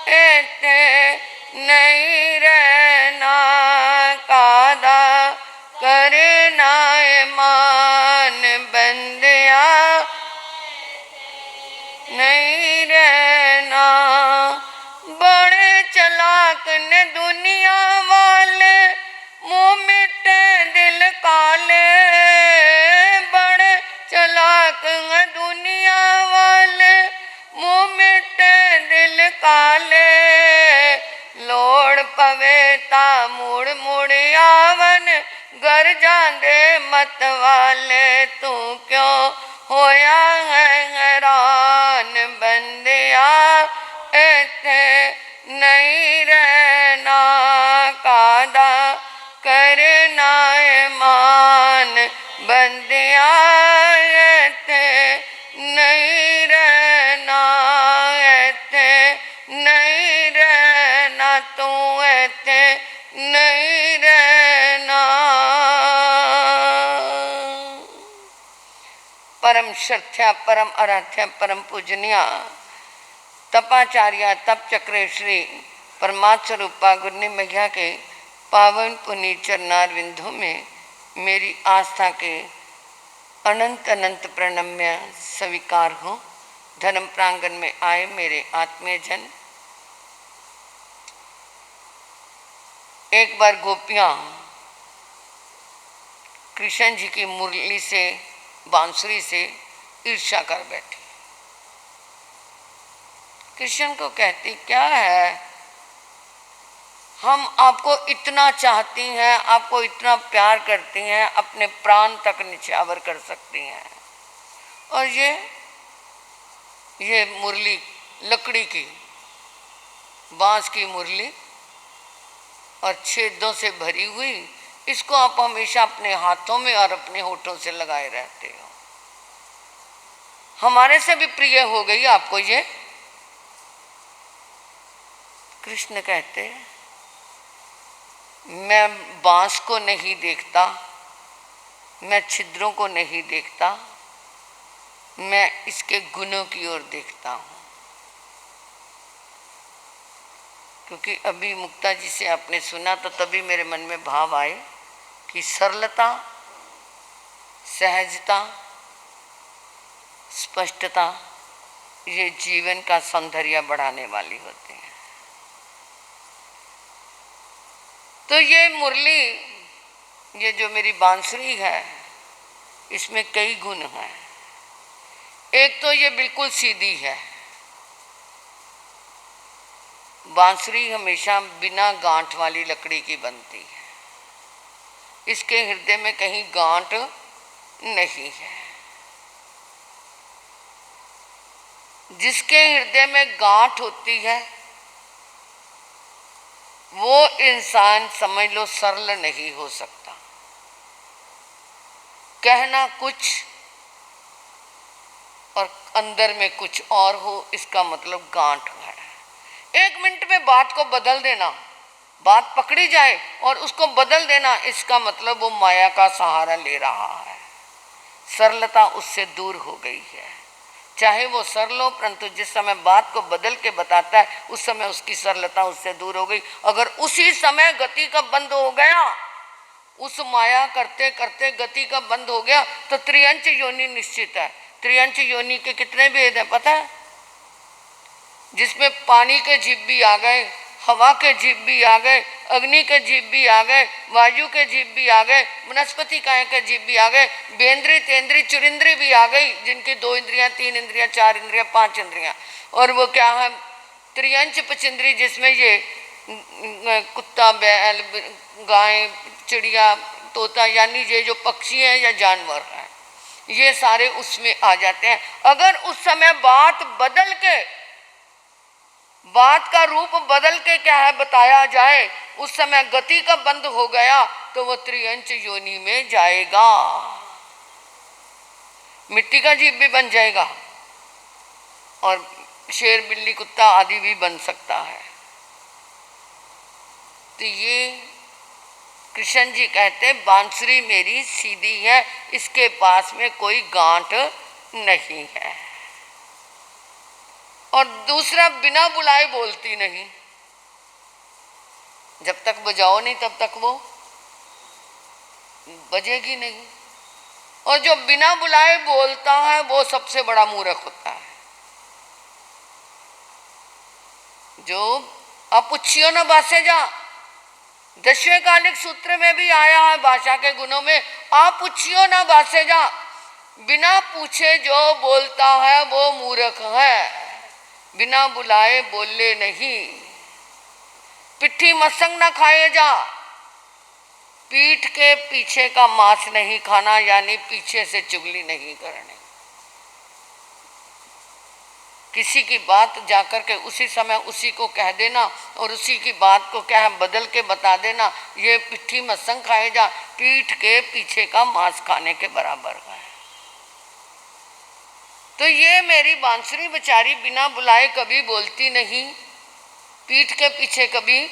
इत्थे नहीं रहना, कादा करना ईमान बंदिया नहीं रहना। बड़े चलाक ने दुनिया वाले, मुँह मिट्टे दिल काले। बड़े चलाक हैं दुनिया वाले, मुँह मिट्टे दिल काले। लोड़ पवे ता मुड़ मुड़ आवन, घर जांदे मत वाले। तू क्यों होया है हैरान बंदिया, इत्थे नहीं रहना, कादा करना ईमान बंदिया। इत्थे नहीं रहना, इत्थे नहीं रहना, तू इत्थे नहीं रहना। परम श्रद्धा परम आराध्या परम पूजनिया तपाचार्य तप चक्र श्री परमात्मरूपा गुरनी मैया के पावन पुनीत चरणारविंदों में मेरी आस्था के अनंत अनंत प्रणम्य स्वीकार हो। धर्म प्रांगण में आए मेरे आत्मीय जन, एक बार गोपियाँ कृष्ण जी की मुरली से बांसुरी से ईर्ष्या कर बैठी। कृष्ण को कहती क्या है, हम आपको इतना चाहती हैं, आपको इतना प्यार करती हैं, अपने प्राण तक निछावर कर सकती हैं, और ये मुरली लकड़ी की बांस की मुरली और छेदों से भरी हुई, इसको आप हमेशा अपने हाथों में और अपने होठों से लगाए रहते हो। हमारे से भी प्रिय हो गई आपको ये। कृष्ण कहते मैं बांस को नहीं देखता, मैं छिद्रों को नहीं देखता, मैं इसके गुणों की ओर देखता हूँ। क्योंकि अभी मुक्ता जी से आपने सुना तो तभी मेरे मन में भाव आए कि सरलता, सहजता, स्पष्टता ये जीवन का सौंदर्य बढ़ाने वाली होती है। तो ये मुरली, ये जो मेरी बांसुरी है, इसमें कई गुण हैं। एक तो ये बिल्कुल सीधी है। बांसुरी हमेशा बिना गांठ वाली लकड़ी की बनती है, इसके हृदय में कहीं गांठ नहीं है। जिसके हृदय में गांठ होती है वो इंसान समझ लो सरल नहीं हो सकता। कहना कुछ और अंदर में कुछ और हो, इसका मतलब गांठ है। एक मिनट में बात को बदल देना, बात पकड़ी जाए और उसको बदल देना, इसका मतलब वो माया का सहारा ले रहा है। सरलता उससे दूर हो गई है। चाहे वो सरल हो, परंतु जिस समय बात को बदल के बताता है उस समय उसकी सरलता उससे दूर हो गई। अगर उसी समय गति का बंद हो गया, उस माया करते करते गति का बंद हो गया, तो त्रियंच योनि निश्चित है। त्रियंच योनि के कितने भेद हैं पता है? जिसमें पानी के जीव भी आ गए, हवा के जीव भी आ गए, अग्नि के जीव भी आ गए, वायु के जीव भी आ गए, वनस्पति काय के जीव भी आ गए, बेंद्री तेंद्री चुरिंद्री भी आ गई, जिनकी 2 इंद्रियां, 3 इंद्रियां, 4 इंद्रियां, 5 इंद्रियां। और वो क्या है? त्रियंच पचिंद्री, जिसमें ये कुत्ता, बैल, गाय, चिड़िया, तोता, यानी ये जो पक्षी हैं या जानवर हैं, ये सारे उसमें आ जाते हैं। अगर उस समय बात का रूप बदल के क्या है बताया जाए, उस समय गति का बंद हो गया, तो वो त्रियंच योनि में जाएगा। मिट्टी का जीव भी बन जाएगा और शेर, बिल्ली, कुत्ता आदि भी बन सकता है। तो ये कृष्ण जी कहते बांसुरी मेरी सीधी है, इसके पास में कोई गांठ नहीं है। और दूसरा बिना बुलाए बोलती नहीं। जब तक बजाओ नहीं तब तक वो बजेगी नहीं। और जो बिना बुलाए बोलता है वो सबसे बड़ा मूर्ख होता है। जो अपुच्छियो न बासे जा, 10वें कालिक सूत्र में भी आया है भाषा के गुणों में, अपुच्छियो न बासे जा, बिना पूछे जो बोलता है वो मूर्ख है। बिना बुलाए बोले नहीं। पिट्ठी मसंग न खाए जा, पीठ के पीछे का मांस नहीं खाना, यानी पीछे से चुगली नहीं करनी। किसी की बात जाकर के उसी समय उसी को कह देना और उसी की बात को क्या है बदल के बता देना, ये पिट्ठी मसंग खाए जा, पीठ के पीछे का मांस खाने के बराबर है। तो ये मेरी बांसुरी बेचारी बिना बुलाए कभी बोलती नहीं, पीठ के पीछे कभी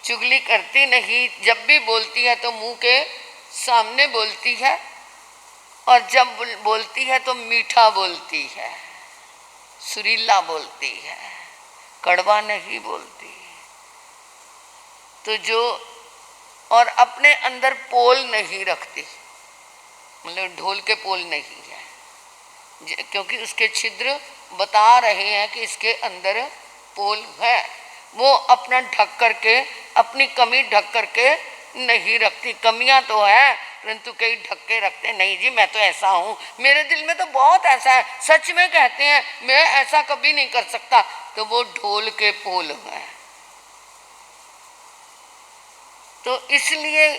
चुगली करती नहीं। जब भी बोलती है तो मुंह के सामने बोलती है, और जब बोलती है तो मीठा बोलती है, सुरीला बोलती है, कड़वा नहीं बोलती। तो जो और अपने अंदर पोल नहीं रखती, मतलब ढोल के पोल नहीं है, क्योंकि उसके छिद्र बता रहे हैं कि इसके अंदर पोल है। वो अपना ढक करके, अपनी कमी ढक करके नहीं रखती। कमियां तो है परंतु कई ढक के रखते, नहीं जी मैं तो ऐसा हूँ, मेरे दिल में तो बहुत ऐसा है, सच में कहते हैं मैं ऐसा कभी नहीं कर सकता। तो वो ढोल के पोल हैं। तो इसलिए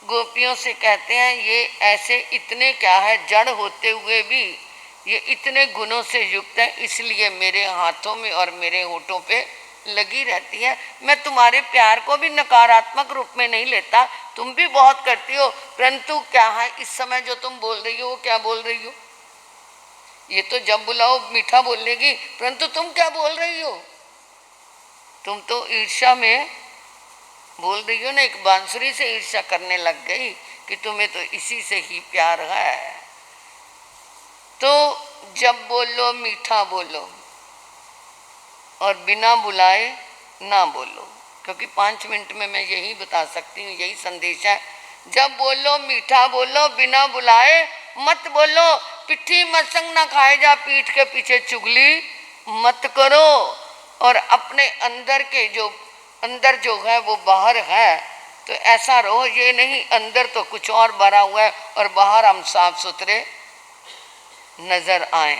गोपियों से कहते हैं ये ऐसे इतने क्या है, जड़ होते हुए भी ये इतने गुणों से युक्त है, इसलिए मेरे हाथों में और मेरे होठों पे लगी रहती है। मैं तुम्हारे प्यार को भी नकारात्मक रूप में नहीं लेता, तुम भी बहुत करती हो, परंतु क्या है इस समय जो तुम बोल रही हो वो क्या बोल रही हो? ये तो जब बुलाओ मीठा बोलेगी, परंतु तुम क्या बोल रही हो? तुम तो ईर्ष्या में बोल रही हो ना, एक बांसुरी से ईर्ष्या करने लग गई कि तुम्हें तो इसी से ही प्यार है। तो जब बोलो मीठा बोलो और बिना बुलाए ना बोलो, क्योंकि 5 मिनट में मैं यही बता सकती हूँ, यही संदेश है। जब बोलो मीठा बोलो, बिना बुलाए मत बोलो, पिट्ठी मसंग ना खाए जा, पीठ के पीछे चुगली मत करो। और अपने अंदर के जो अंदर जो है वो बाहर है, तो ऐसा रहो, ये नहीं अंदर तो कुछ और भरा हुआ है और बाहर हम साफ सुथरे नजर आए।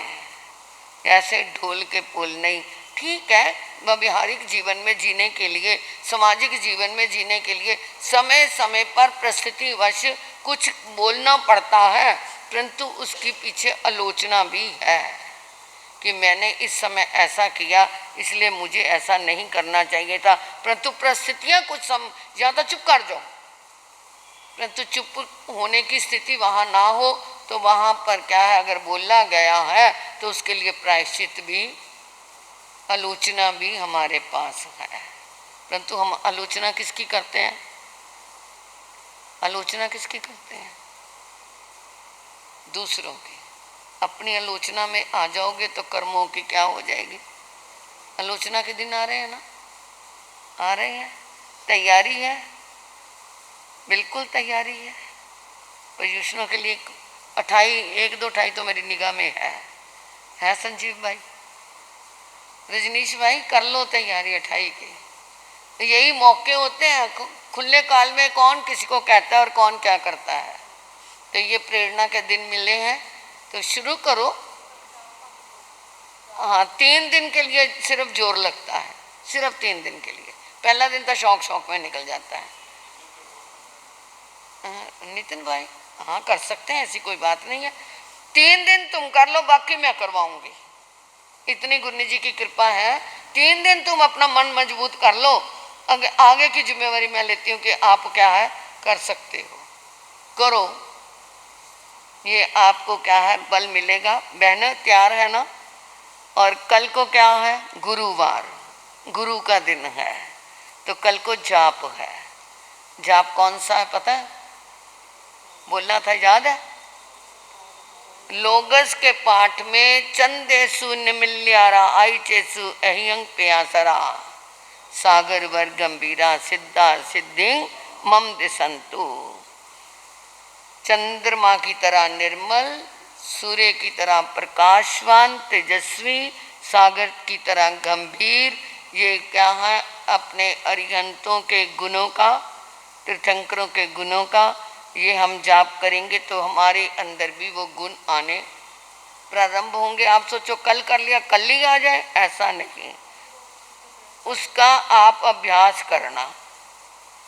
ऐसे ढोल के पुल नहीं। ठीक है, व्यवहारिक जीवन में जीने के लिए, सामाजिक जीवन में जीने के लिए समय समय पर परिस्थितिवश कुछ बोलना पड़ता है, परंतु उसके पीछे आलोचना भी है कि मैंने इस समय ऐसा किया इसलिए मुझे ऐसा नहीं करना चाहिए था। परंतु परिस्थितियाँ कुछ या तो चुप कर जाओ, परंतु चुप होने की स्थिति वहाँ ना हो तो वहाँ पर क्या है, अगर बोला गया है तो उसके लिए प्रायश्चित भी, आलोचना भी हमारे पास है। परंतु हम आलोचना किसकी करते हैं? आलोचना किसकी करते हैं? दूसरों की। अपनी आलोचना में आ जाओगे तो कर्मों की क्या हो जाएगी? आलोचना के दिन आ रहे हैं ना, आ रहे हैं, तैयारी है, बिल्कुल तैयारी है। प्रयोजनों के लिए 1-2 अठाई तो मेरी निगाह में है संजीव भाई, रजनीश भाई, कर लो तैयारी 28 की। यही मौके होते हैं खुले काल में, कौन किसी को कहता है और कौन क्या करता है। तो ये प्रेरणा के दिन मिले हैं तो शुरू करो। हाँ, 3 दिन के लिए सिर्फ जोर लगता है, सिर्फ 3 दिन के लिए। पहला दिन तो शौक में निकल जाता है। नितिन भाई, हाँ कर सकते हैं, ऐसी कोई बात नहीं है। 3 दिन तुम कर लो, बाकी मैं करवाऊंगी, इतनी गुरु जी की कृपा है। 3 दिन तुम अपना मन मजबूत कर लो, आगे की जिम्मेवारी मैं लेती हूँ कि आप क्या है कर सकते हो, करो। ये आपको क्या है बल मिलेगा। बहनों तैयार है ना? और कल को क्या है? गुरुवार, गुरु का दिन है, तो कल को जाप है। जाप कौन सा है पता है? बोलना था, याद है? लोगस के पाठ में चंदेसु निमिल्यारा आई चेसु अहियंग प्यासरा सागर वर गंभीरा सिद्धा सिद्धि मम दिसंतु। चंद्रमा की तरह निर्मल, सूर्य की तरह प्रकाशवान, तेजस्वी, सागर की तरह गंभीर, ये क्या है? अपने अरिहंतों के गुणों का, तीर्थंकरों के गुणों का ये हम जाप करेंगे तो हमारे अंदर भी वो गुण आने प्रारंभ होंगे। आप सोचो कल कर लिया कल ही आ जाए, ऐसा नहीं, उसका आप अभ्यास करना।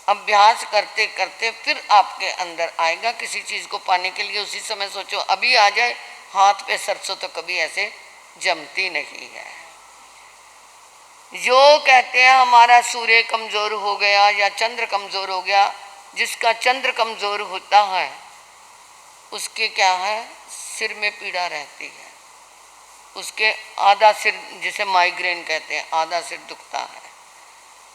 अभ्यास करते करते फिर आपके अंदर आएगा। किसी चीज़ को पाने के लिए उसी समय सोचो अभी आ जाए, हाथ पे सरसों तो कभी ऐसे जमती नहीं है। जो कहते हैं हमारा सूर्य कमज़ोर हो गया या चंद्र कमज़ोर हो गया, जिसका चंद्र कमज़ोर होता है उसके क्या है? सिर में पीड़ा रहती है, उसके आधा सिर, जिसे माइग्रेन कहते हैं, आधा सिर दुखता है,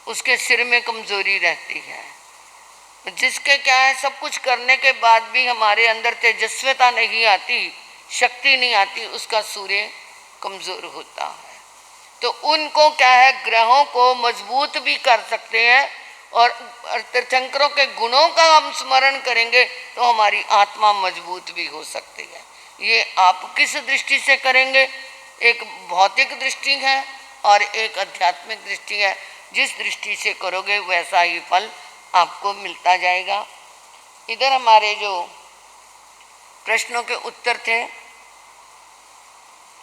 उसके सिर में कमज़ोरी रहती है। जिसके क्या है, सब कुछ करने के बाद भी हमारे अंदर तेजस्विता नहीं आती, शक्ति नहीं आती, उसका सूर्य कमज़ोर होता है। तो उनको क्या है, ग्रहों को मजबूत भी कर सकते हैं और तीर्थंकरों के गुणों का हम स्मरण करेंगे तो हमारी आत्मा मजबूत भी हो सकती है। ये आप किस दृष्टि से करेंगे? एक भौतिक दृष्टि है और एक आध्यात्मिक दृष्टि है। जिस दृष्टि से करोगे वैसा ही फल आपको मिलता जाएगा। इधर हमारे जो प्रश्नों के उत्तर थे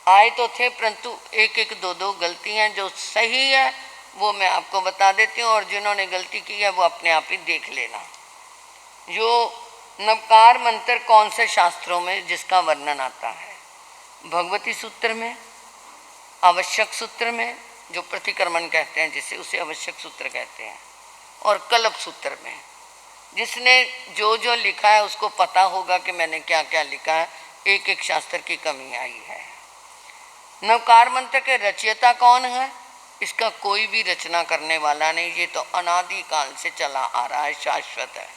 आए तो थे, परंतु एक एक दो दो गलतियां जो सही है वो मैं आपको बता देती हूँ, और जिन्होंने गलती की है वो अपने आप ही देख लेना। जो नवकार मंत्र कौन से शास्त्रों में जिसका वर्णन आता है? भगवती सूत्र में, आवश्यक सूत्र में, जो प्रतिक्रमण कहते हैं जिसे, उसे आवश्यक सूत्र कहते हैं, और कल्प सूत्र में। जिसने जो जो लिखा है उसको पता होगा कि मैंने क्या क्या लिखा है, एक एक शास्त्र की कमी आई है। नवकार मंत्र के रचयिता कौन है? इसका कोई भी रचना करने वाला नहीं, ये तो अनादि काल से चला आ रहा है, शाश्वत है।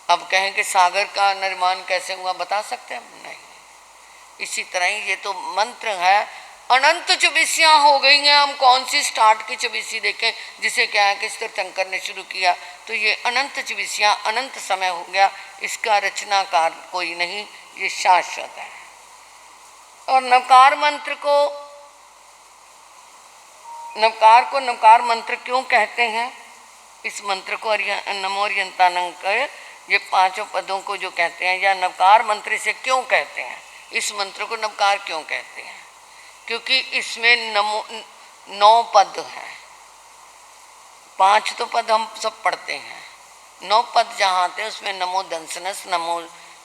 अब कहें कि सागर का निर्माण कैसे हुआ, बता सकते हैं? नहीं। इसी तरह ही ये तो मंत्र है, अनंत चौबीसियाँ हो गई हैं। हम कौन सी स्टार्ट की चौबीसी देखें, जिसे क्या है कि तीर्थंकर ने शुरू किया, तो ये अनंत चौबीसियाँ अनंत समय हो गया, इसका रचनाकार कोई नहीं, ये शाश्वत है। और नवकार मंत्र को, नवकार मंत्र क्यों कहते हैं? इस मंत्र को नमोरियंतानंक, ये पांचों पदों को जो कहते हैं, या नवकार मंत्र से क्यों कहते हैं? इस मंत्र को नवकार क्यों कहते हैं? क्योंकि इसमें 9 पद हैं। 5 तो पद हम सब पढ़ते हैं, 9 पद जहाँ आते हैं उसमें नमो दंसनस, नमो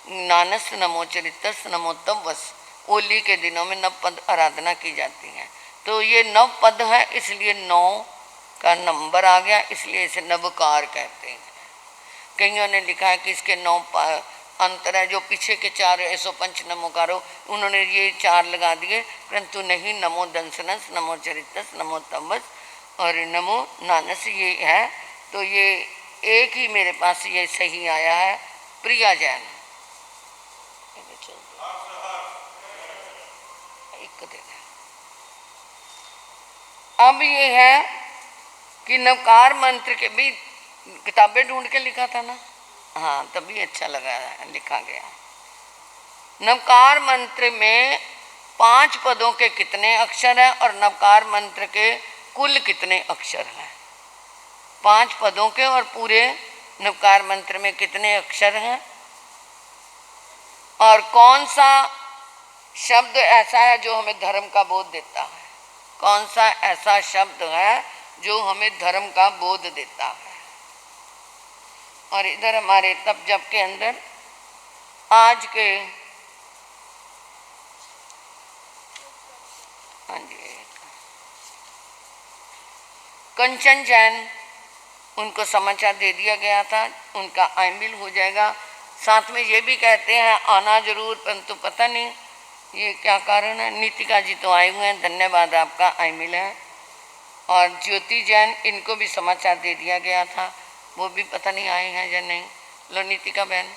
नानस, नमो चरितस, नमो तवस, होली के दिनों में 9 पद आराधना की जाती है। तो ये 9 पद है, इसलिए 9 का नंबर आ गया, इसलिए इसे नवकार कहते हैं। कईयों ने लिखा है कि इसके 9 अंतर है, जो पीछे के 4 ऐसो पंच नमोकारो, उन्होंने ये 4 लगा दिए, परंतु नहीं, नमो दंसनस, नमो चरितस, नमो तवस और नमो नानस ये है। तो ये एक ही मेरे पास ये सही आया है, प्रिया जैन। अब ये है कि नवकार मंत्र के भी किताबें ढूंढ के लिखा था ना, हाँ तभी अच्छा लगा लिखा गया। नवकार मंत्र में 5 पदों के कितने अक्षर हैं और नवकार मंत्र के कुल कितने अक्षर हैं? 5 पदों के और पूरे नवकार मंत्र में कितने अक्षर हैं? और कौन सा शब्द ऐसा है जो हमें धर्म का बोध देता है? कौन सा ऐसा शब्द है जो हमें धर्म का बोध देता है? और इधर हमारे तप जप के अंदर आज के, हाँ जी, कंचन जैन, उनको समाचार दे दिया गया था, उनका आईमिल हो जाएगा। साथ में ये भी कहते हैं आना जरूर, परंतु पता नहीं ये क्या कारण है। नीतिका जी तो आए हुए हैं, धन्यवाद आपका, आईमिल है। और ज्योति जैन, इनको भी समाचार दे दिया गया था, वो भी पता नहीं आए हैं या नहीं। लो नीतिका बहन,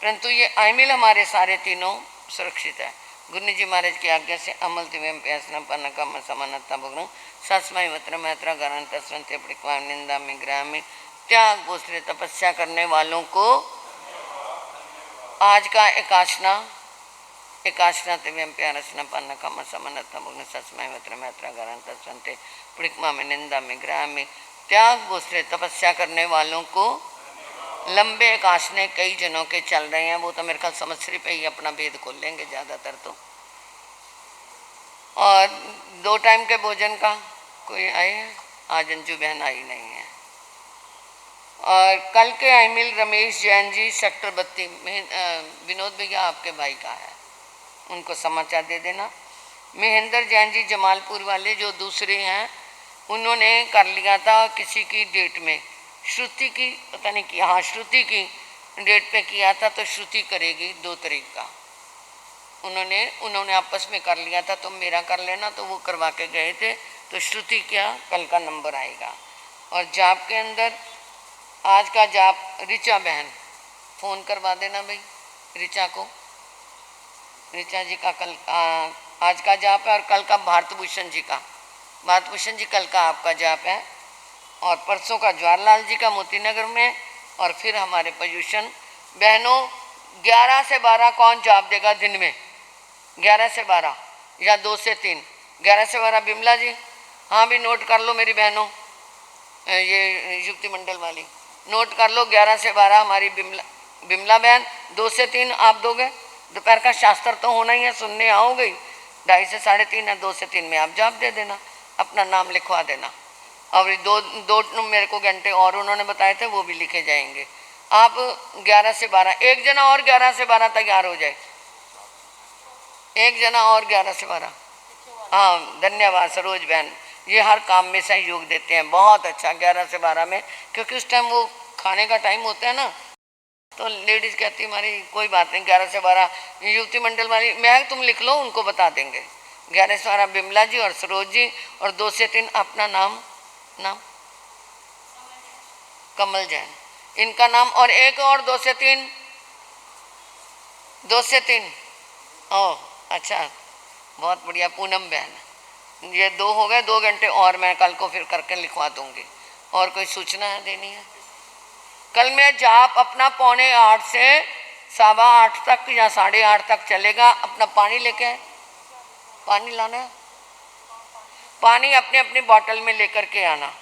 परंतु ये आईमिल हमारे सारे तीनों सुरक्षित है। गुरु जी महाराज की आज्ञा से अमल दिव्यम प्यासना पन्न कम समानता भुग्न सस्मय मत्र मैत्रा गरण तस्वंते पड़िक्वा निंदा में ग्राम में त्याग भूसरे तपस्या करने वालों को आज का एकाशना दिव्यम प्यासना पन्न कम समानता भुग्न सस्मय मत्र मैत्रा गरण तस्वंते पड़िक्वा में निंदा में ग्राम में त्याग भूसरे तपस्या करने वालों को लंबे एकाशने कई जनों के चल रहे हैं। वो तो मेरे ख्याल समश्री पे ही अपना भेद खोल लेंगे ज़्यादातर तो। और 2 टाइम के भोजन का कोई आए है? आज अंजू बहन आई नहीं है। और कल के अमिल रमेश जैन जी सेक्टर 32 विनोद भैया आपके भाई का है, उनको समाचार दे देना। महेंद्र जैन जी जमालपुर वाले जो दूसरे हैं, उन्होंने कर लिया था किसी की डेट में, श्रुति की पता नहीं कि, हाँ श्रुति की डेट पे किया था, तो श्रुति करेगी 2 तारीख का। उन्होंने आपस में कर लिया था, तो मेरा कर लेना, तो वो करवा के गए थे। तो श्रुति क्या कल का नंबर आएगा। और जाप के अंदर आज का जाप ऋचा बहन फ़ोन करवा देना भाई ऋचा को। ऋचा जी का कल आज का जाप है, और कल का भारत भूषण जी का। भारत भूषण जी कल का आपका जाप है, और परसों का जवाहरलाल जी का मोतीनगर में। और फिर हमारे पयूषण बहनों 11 से 12 कौन जाप देगा दिन में? 11 से 12 या 2 से 3? 11 से 12 बिमला जी, हाँ भी नोट कर लो मेरी बहनों, ये युक्ति मंडल वाली नोट कर लो। 11 से 12 हमारी बिमला बहन, 2 से 3 आप दोगे। दोपहर का शास्त्र तो होना ही है, सुनने आओगे। 2:30 से 3:30 है, 2 से 3 में आप जाप दे देना, अपना नाम लिखवा देना। और दो मेरे को घंटे और उन्होंने बताए थे, वो भी लिखे जाएंगे। आप 11 से 12 एक जना और 11 से 12 तैयार हो जाए, एक जना और 11 से 12। हाँ धन्यवाद सरोज बहन, ये हर काम में सहयोग देते हैं, बहुत अच्छा। 11 से 12 में, क्योंकि उस टाइम वो खाने का टाइम होता है ना, तो लेडीज़ कहती हमारी कोई बात नहीं। 11 से 12 युवती मंडल वाली मैं तुम लिख लो, उनको बता देंगे। 11 से 12 बिमला जी और सरोज जी, और 2 से 3 अपना नाम कमल जैन, इनका नाम। और एक और 2 से 3 ओह अच्छा, बहुत बढ़िया पूनम बहन। ये 2 हो गए, 2 घंटे और मैं कल को फिर करके लिखवा दूंगी। और कोई सूचना है देनी है? कल मैं जाप अपना 7:45 से 8:15 तक या 8:30 तक चलेगा। अपना पानी लेके, पानी लाना है, पानी अपने अपनी बोतल में लेकर के आना।